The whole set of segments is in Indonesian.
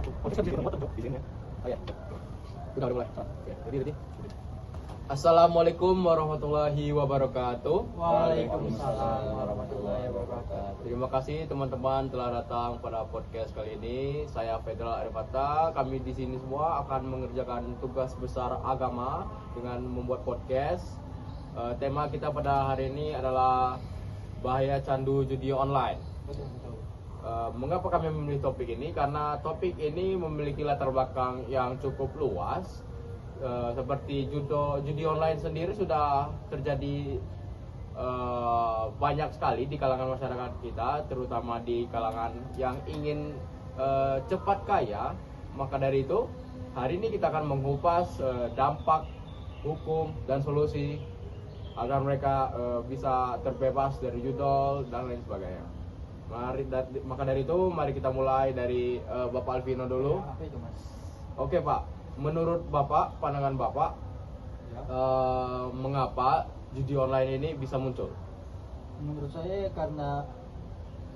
Podcast kan bisa kita potong di sini ya. Oh ya. Udah mulai. Oke. Jadi. Assalamualaikum warahmatullahi wabarakatuh. Waalaikumsalam warahmatullahi wabarakatuh. Terima kasih teman-teman telah datang pada podcast kali ini. Saya Fedral Arifata. Kami di sini semua akan mengerjakan tugas besar agama dengan membuat podcast. Tema kita pada hari ini adalah bahaya candu judi online. Mengapa kami memilih topik ini? Karena topik ini memiliki latar belakang yang cukup luas. Seperti judi online sendiri sudah terjadi banyak sekali di kalangan masyarakat kita, terutama di kalangan yang ingin cepat kaya. Maka dari itu, hari ini kita akan mengupas dampak, hukum, dan solusi agar mereka bisa terbebas dari judol dan lain sebagainya. Maka dari itu, mari kita mulai dari Bapak Alvino dulu. Apa itu, Mas? Oke, Pak. Menurut Bapak, pandangan Bapak, mengapa judi online ini bisa muncul? Menurut saya karena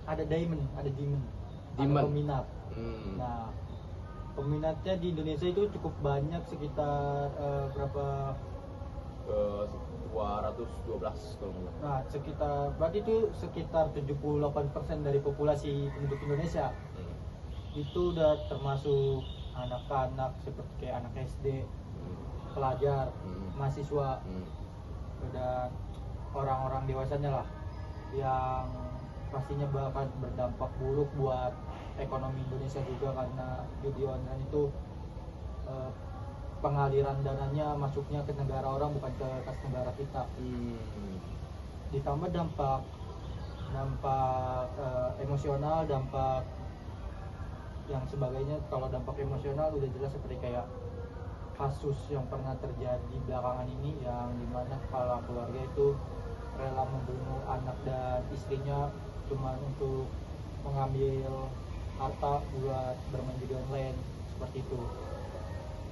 ada demand, ada Demand. peminat. Nah, peminatnya di Indonesia itu cukup banyak, sekitar berapa? 212 kalau nggak salah. Nah, berarti itu sekitar 78% dari populasi penduduk Indonesia. Itu udah termasuk anak-anak seperti kayak anak SD, pelajar, mahasiswa, dan orang-orang dewasanya lah, yang pastinya bakal berdampak buruk buat ekonomi Indonesia juga, karena judi online itu pengaliran dananya masuknya ke negara orang, bukan ke kas negara kita. Ditambah dampak emosional, dampak yang sebagainya. Kalau dampak emosional udah jelas seperti kayak kasus yang pernah terjadi belakangan ini, yang dimana kepala keluarga itu rela membunuh anak dan istrinya cuma untuk mengambil harta buat bermain judi online, seperti itu.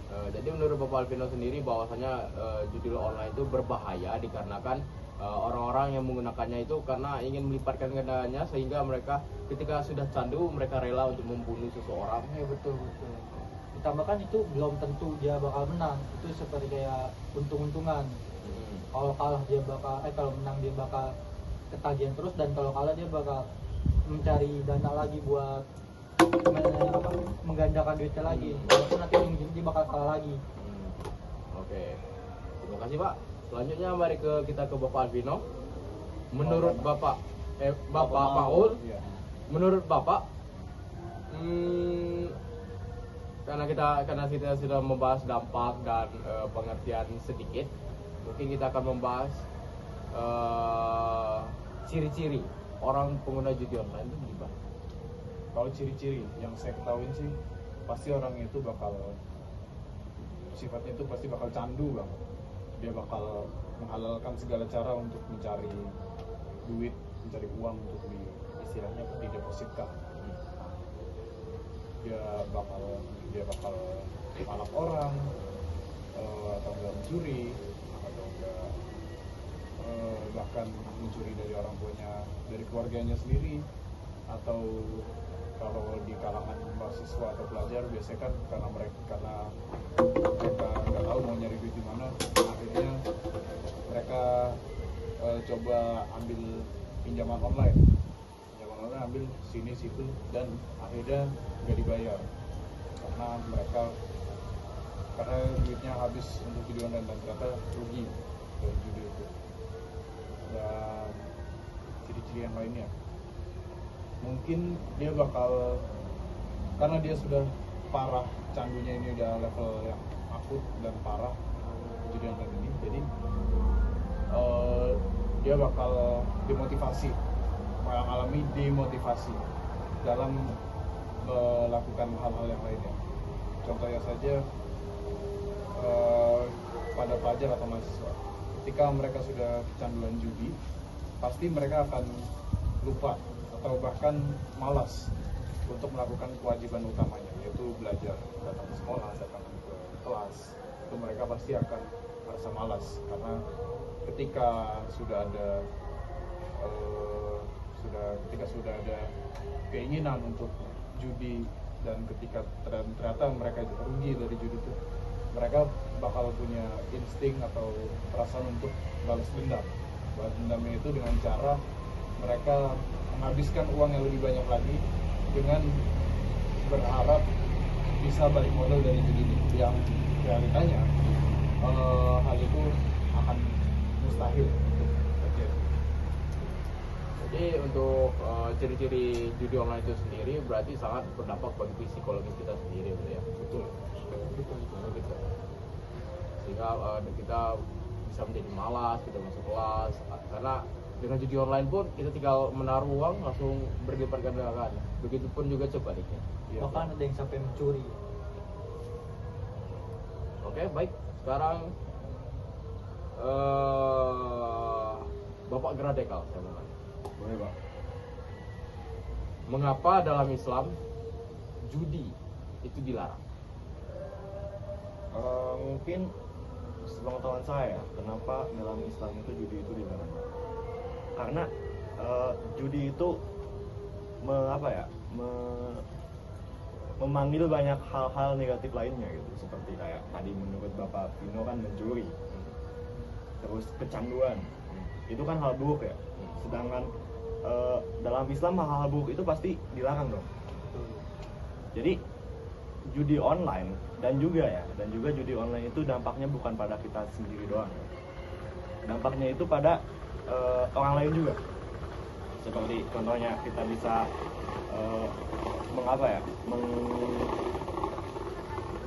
Jadi menurut Bapak Alvino sendiri bahwasanya judi online itu berbahaya dikarenakan orang-orang yang menggunakannya itu karena ingin melipatkan gandaannya, sehingga mereka ketika sudah candu mereka rela untuk membunuh seseorang. Ya, betul. Ditambahkan itu belum tentu dia bakal menang, itu seperti kayak untung-untungan. Kalau kalah dia bakal kalau menang dia bakal ketagihan terus, dan kalau kalah dia bakal mencari dana lagi buat menggandakan duitnya lagi. Walaupun nanti dia bakal kalah lagi. Oke. Terima kasih, Pak. Selanjutnya mari kita ke Bapak Alvino. Menurut Bapak Paul, menurut Bapak, karena kita sudah membahas dampak dan pengertian sedikit, mungkin kita akan membahas ciri-ciri orang pengguna judi online itu gimana? Kalau ciri-ciri yang saya ketahui sih, pasti orang itu bakal sifatnya itu pasti bakal candu bang. Dia bakal menghalalkan segala cara untuk mencari duit, mencari uang untuk istilahnya didepositkan. Dia bakal malak orang, atau enggak mencuri, atau enggak bahkan mencuri dari orang tuanya, dari keluarganya sendiri. Atau kalau di kalangan mahasiswa atau pelajar biasanya kan karena mereka nggak tahu mau nyari duit di mana, akhirnya mereka coba ambil pinjaman online, ambil sini situ, dan akhirnya nggak dibayar karena duitnya habis untuk judi online dan ternyata rugi dari judi itu. Dan ciri-ciri yang lainnya mungkin dia bakal, karena dia sudah parah candunya, ini udah level yang akut dan parah judi online ini, jadi dia bakal mengalami demotivasi dalam melakukan hal-hal yang lainnya. Contohnya saja pada pelajar atau mahasiswa, ketika mereka sudah kecanduan judi, pasti mereka akan lupa atau bahkan malas untuk melakukan kewajiban utamanya, yaitu belajar, datang ke sekolah, datang ke kelas. Itu mereka pasti akan merasa malas, karena ketika sudah ada keinginan untuk judi dan ketika ternyata mereka rugi dari judi itu, mereka bakal punya insting atau perasaan untuk balas dendam. Balas dendamnya itu dengan cara mereka menghabiskan uang yang lebih banyak lagi dengan berharap bisa balik modal dari judi ini, yang realitanya hal itu akan mustahil untuk terjadi. Jadi untuk ciri-ciri judi online itu sendiri berarti sangat berdampak bagi psikologis kita sendiri, betul ya? Betul. Gitu. Sehingga kita bisa menjadi malas, kita masuk kelas, karena dengan judi online pun kita tinggal menaruh uang langsung berlipat gandakan. Begitupun juga sebaliknya. Iya, Bahkan ada yang sampai mencuri. Oke, baik. Sekarang Bapak Gradekal, saya mau tanya. boleh Pak. Mengapa dalam Islam judi itu dilarang? Mungkin sepengetahuan saya, kenapa dalam Islam itu judi itu dilarang? Karena judi itu memanggil banyak hal-hal negatif lainnya gitu, seperti kayak tadi menurut Bapak Vino kan mencuri, terus kecanduan, itu kan hal buruk ya. Sedangkan dalam Islam hal-hal buruk itu pasti dilarang dong. Jadi judi online dan juga judi online itu dampaknya bukan pada kita sendiri doang. Dampaknya itu pada orang lain juga. Seperti contohnya kita bisa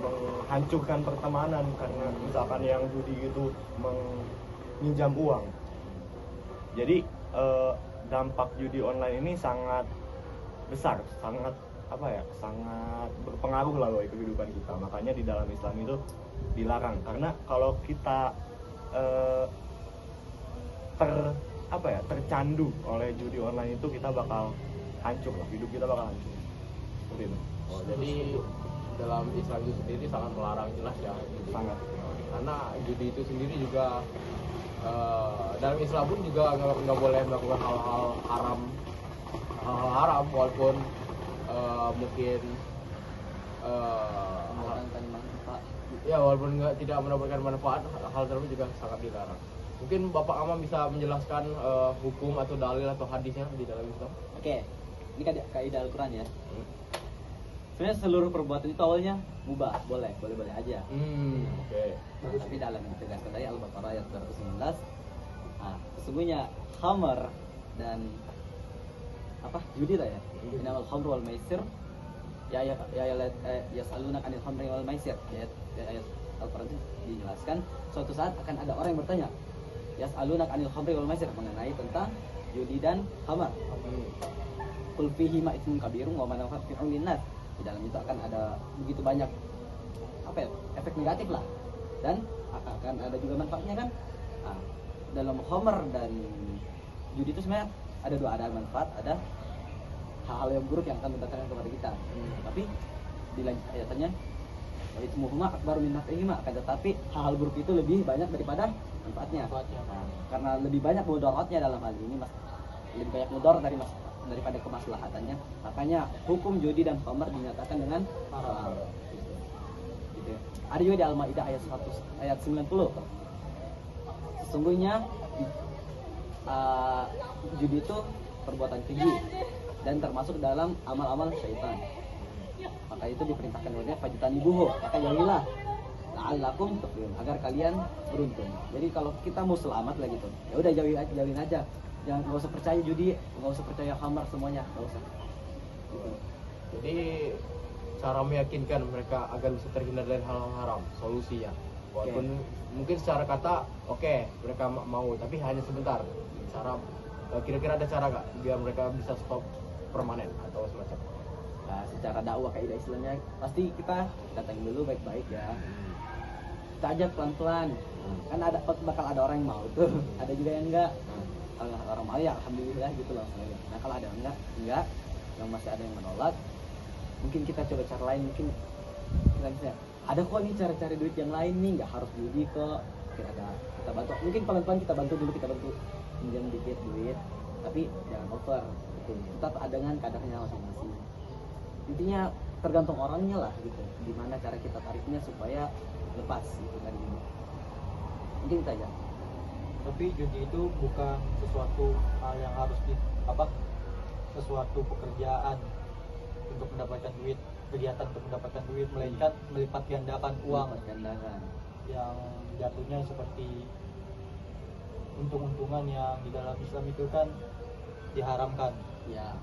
menghancurkan pertemanan karena misalkan yang judi itu meminjam uang. Jadi dampak judi online ini sangat besar, sangat berpengaruh lah bagi kehidupan kita. Makanya di dalam Islam itu dilarang, karena kalau kita tercandu oleh judi online itu kita bakal hancur lah, hidup kita bakal hancur. Seperti itu. Oh, jadi dalam Islam itu sendiri sangat melarang, jelas ya. Sangat. Karena judi itu sendiri juga dalam Islam pun juga nggak boleh melakukan hal-hal haram, walaupun mungkin mendapatkan manfaat. ya walaupun tidak mendapatkan manfaat, hal tersebut juga sangat dilarang. Mungkin Bapak Amam bisa menjelaskan hukum atau dalil atau hadisnya di dalam Islam. Oke, ini kaidah Al-Quran ya. Sebenarnya seluruh perbuatan itu awalnya mubah, boleh aja. Oke. Nah, tapi dalam yang ditegaskan tadi Al-Baqarah ayat 219, sesungguhnya khamar dan judi lah ya. Innamal khamru wal maisir yas'alunaka 'anil khamri wal maisir. Ayat Al-Quran itu dijelaskan suatu saat akan ada orang yang bertanya, yas'alunaka 'anil khamri wal maisir, mengenai tentang judi dan khamar. Qul fihi ma itsmun kabirun wa manafi'un linnas. Di dalam itu akan ada begitu banyak efek negatif lah, dan akan ada juga manfaatnya kan. Dalam khamar dan judi itu sebenarnya ada dua, ada manfaat, ada hal-hal yang buruk yang akan mendatangkan kepada kita. Tapi di lanjut ayatnya itsmuhuma akbaru min naf'ihima, akan tetapi hal-hal buruk itu lebih banyak daripada manfaatnya. Karena lebih banyak mudaratnya dalam hal ini, lebih banyak mudarat daripada kemaslahatannya. Makanya hukum judi dan khamar dinyatakan dengan haram. Gitu. Ada juga di Al-Maidah ayat 90. Sesungguhnya judi itu perbuatan keji dan termasuk dalam amal-amal syaitan. Maka itu diperintahkan oleh fajtanibuhu, maka jauhilah la'allakum tuflihun, agar kalian beruntung. Jadi kalau kita mau selamat lah gitu, ya udah jauhin aja. Jangan, nggak usah percaya judi, nggak usah percaya khamar, semuanya nggak usah. Gitu. Jadi cara meyakinkan mereka agar bisa terhindar dari hal haram, solusinya. Walaupun mungkin secara kata mereka mau, tapi hanya sebentar. Kira-kira ada cara nggak biar mereka bisa stop permanen atau semacam? Nah, secara dakwah kaidah Islamnya pasti kita datangin dulu baik-baik ya. Kita ajak pelan-pelan. Kan bakal ada orang yang mau tuh, ada juga yang enggak. Kalau orang mau ya alhamdulillah gitu loh. Nah kalau ada enggak, yang masih ada yang menolak, mungkin kita coba cara lain. Mungkin kita bisa, ada kok nih cara-cara duit yang lain nih, nggak harus judi kok. Mungkin ada, kita bantu, mungkin pelan-pelan kita bantu pinjam dikit duit, tapi jangan over gitu. Tetap ada dengan kadarnya masing-masing. Intinya tergantung orangnya lah gitu, gimana cara kita tariknya supaya lepas gitu kan ini. Mungkin kita aja. Tapi judi itu bukan sesuatu hal yang harus sesuatu pekerjaan untuk mendapatkan duit, kegiatan untuk mendapatkan duit, melainkan melipat gandakan uang Gandakan. yang jatuhnya seperti untung-untungan yang di dalam Islam itu kan diharamkan. Ya.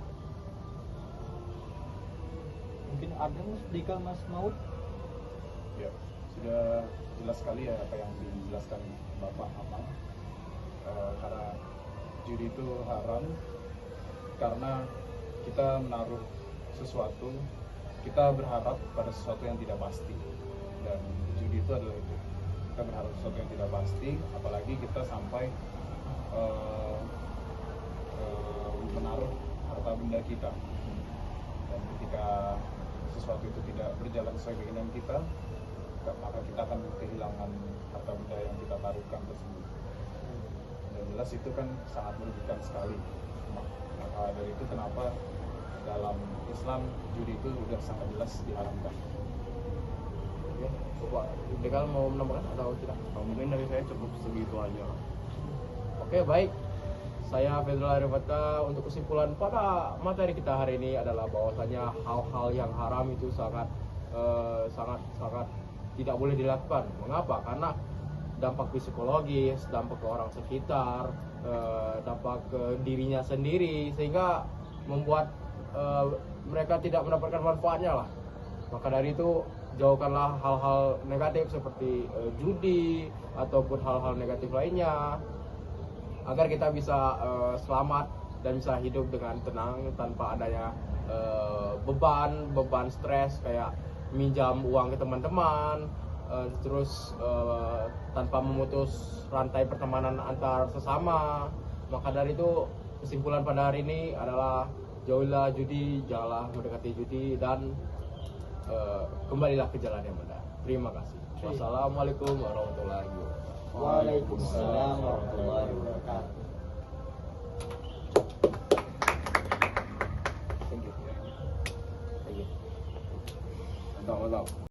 Mungkin ada Mas Maud? Ya, sudah jelas sekali ya apa yang dijelaskan Bapak Amang. Karena judi itu haram karena kita menaruh sesuatu, kita berharap pada sesuatu yang tidak pasti, dan judi itu adalah itu, kita berharap sesuatu yang tidak pasti, apalagi kita sampai menaruh harta benda kita, dan ketika sesuatu itu tidak berjalan sesuai keinginan kita, maka kita akan kehilangan harta benda yang kita taruhkan tersebut. Dan jelas itu kan sangat merugikan sekali. Maka dari itu kenapa dalam Islam judi itu sudah sangat jelas diharamkan. Ya, Bapak Dekal mau menambahkan atau tidak? Mungkin dari saya cukup segitu aja. Oke, baik. Saya Fedral Arifata. Untuk kesimpulan pada materi kita hari ini adalah bahwasanya hal-hal yang haram itu sangat tidak boleh dilakukan. Mengapa? Karena dampak psikologis, dampak ke orang sekitar, dampak ke dirinya sendiri, sehingga membuat mereka tidak mendapatkan manfaatnya lah. Maka dari itu jauhkanlah hal-hal negatif seperti judi ataupun hal-hal negatif lainnya, agar kita bisa selamat dan bisa hidup dengan tenang tanpa adanya beban stres kayak minjam uang ke teman-teman, terus tanpa memutus rantai pertemanan antar sesama. Maka dari itu kesimpulan pada hari ini adalah jauhilah judi, janganlah mendekati judi, dan kembalilah ke jalan yang benar. Terima kasih. Wassalamualaikum warahmatullahi wabarakatuh. Waalaikumsalam warahmatullahi wabarakatuh.